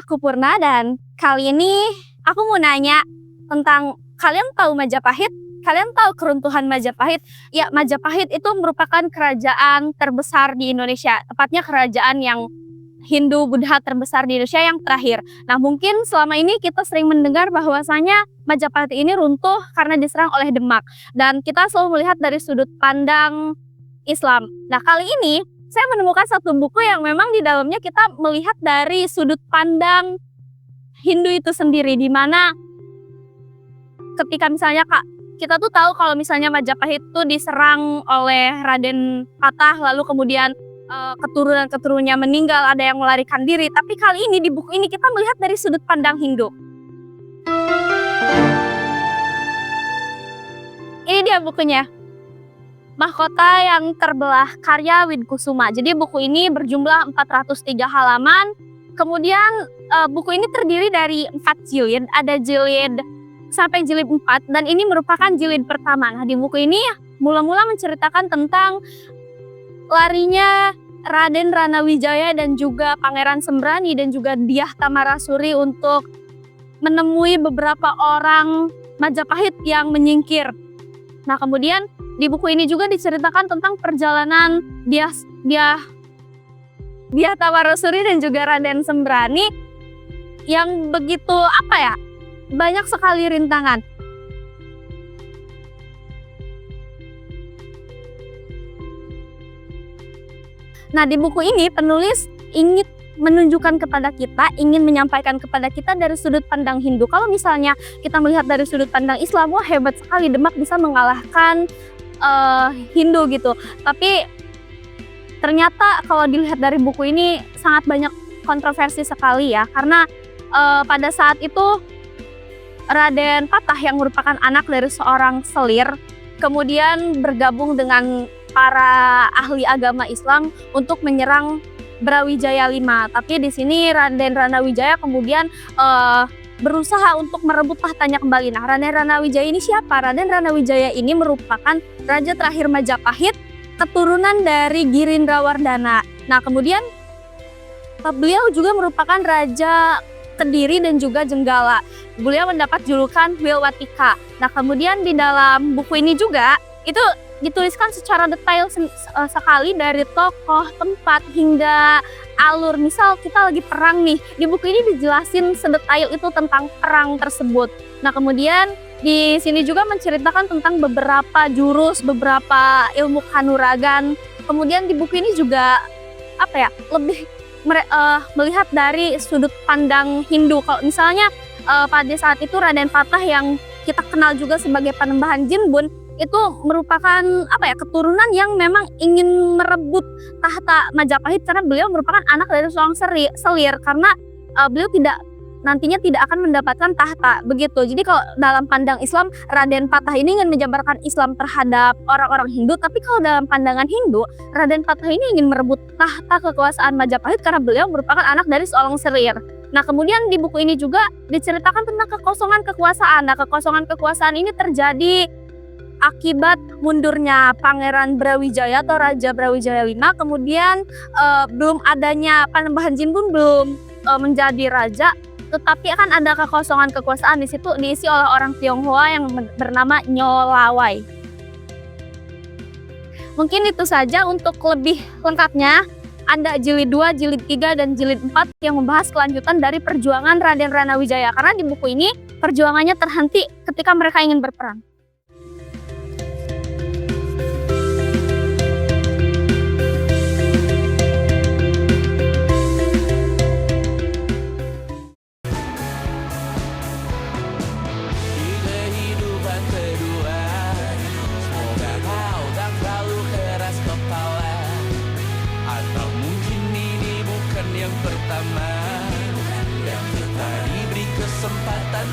aku Purna dan kali ini aku mau nanya tentang kalian tahu Majapahit? Kalian tahu keruntuhan Majapahit? Ya, Majapahit itu merupakan kerajaan terbesar di Indonesia, tepatnya kerajaan yang Hindu-Buddha terbesar di Indonesia yang terakhir. Nah, mungkin selama ini kita sering mendengar bahwasanya Majapahit ini runtuh karena diserang oleh Demak. Dan kita selalu melihat dari sudut pandang Islam. Nah, kali ini saya menemukan satu buku yang memang di dalamnya kita melihat dari sudut pandang Hindu itu sendiri, di mana ketika misalnya kita tuh tahu kalau misalnya Majapahit itu diserang oleh Raden Patah, lalu kemudian keturunan-keturunannya meninggal, ada yang melarikan diri. Tapi kali ini di buku ini kita melihat dari sudut pandang Hindu. Ini dia bukunya, Mahkota yang Terbelah, karya Widkusuma. Jadi buku ini berjumlah 403 halaman. Kemudian buku ini terdiri dari 4 jilid. Ada jilid sampai jilid 4 dan ini merupakan jilid pertama. Nah, di buku ini mula-mula menceritakan tentang larinya Raden Ranawijaya dan juga Pangeran Sembrani dan juga Dyah Tamarasuri untuk menemui beberapa orang Majapahit yang menyingkir. Nah, kemudian di buku ini juga diceritakan tentang perjalanan Dyah Tamarasuri dan juga Raden Sembrani yang begitu banyak sekali rintangan. Nah, di buku ini penulis ingin menunjukkan kepada kita, ingin menyampaikan kepada kita dari sudut pandang Hindu. Kalau misalnya kita melihat dari sudut pandang Islam, wah hebat sekali Demak bisa mengalahkan Hindu gitu. Tapi ternyata kalau dilihat dari buku ini sangat banyak kontroversi sekali ya, karena pada saat itu Raden Patah yang merupakan anak dari seorang selir kemudian bergabung dengan para ahli agama Islam untuk menyerang Brawijaya V. Tapi di sini Raden Ranawijaya kemudian berusaha untuk merebut tahtanya kembali. Nah, Raden Ranawijaya ini siapa? Raden Ranawijaya ini merupakan raja terakhir Majapahit, keturunan dari Girindrawardhana. Nah, kemudian beliau juga merupakan raja Kediri dan juga Jenggala. Beliau mendapat julukan Wilwatika. Nah, kemudian di dalam buku ini juga itu dituliskan secara detail sekali dari tokoh, tempat, hingga alur. Misal kita lagi perang nih, di buku ini dijelasin sedetail itu tentang perang tersebut. Nah, kemudian di sini juga menceritakan tentang beberapa jurus, beberapa ilmu kanuragan. Kemudian di buku ini juga lebih melihat dari sudut pandang Hindu. Kalau misalnya pada saat itu Raden Patah yang kita kenal juga sebagai Panembahan Jinbun itu merupakan keturunan yang memang ingin merebut tahta Majapahit karena beliau merupakan anak dari seorang selir karena beliau nantinya tidak akan mendapatkan tahta begitu. Jadi kalau dalam pandang Islam, Raden Patah ini ingin menjabarkan Islam terhadap orang-orang Hindu, tapi kalau dalam pandangan Hindu, Raden Patah ini ingin merebut tahta kekuasaan Majapahit karena beliau merupakan anak dari seorang selir. Nah, kemudian di buku ini juga diceritakan tentang kekosongan kekuasaan. Nah, kekosongan kekuasaan ini terjadi akibat mundurnya Pangeran Brawijaya atau Raja Brawijaya V, kemudian belum adanya Panembahan Jinbun belum menjadi raja, tetapi akan ada kekosongan kekuasaan di situ diisi oleh orang Tionghoa yang bernama Nyolawai. Mungkin itu saja. Untuk lebih lengkapnya ada jilid 2, jilid 3, dan jilid 4 yang membahas kelanjutan dari perjuangan Raden Ranawijaya. Karena di buku ini perjuangannya terhenti ketika mereka ingin berperang. Pertama yang kita diberi kesempatan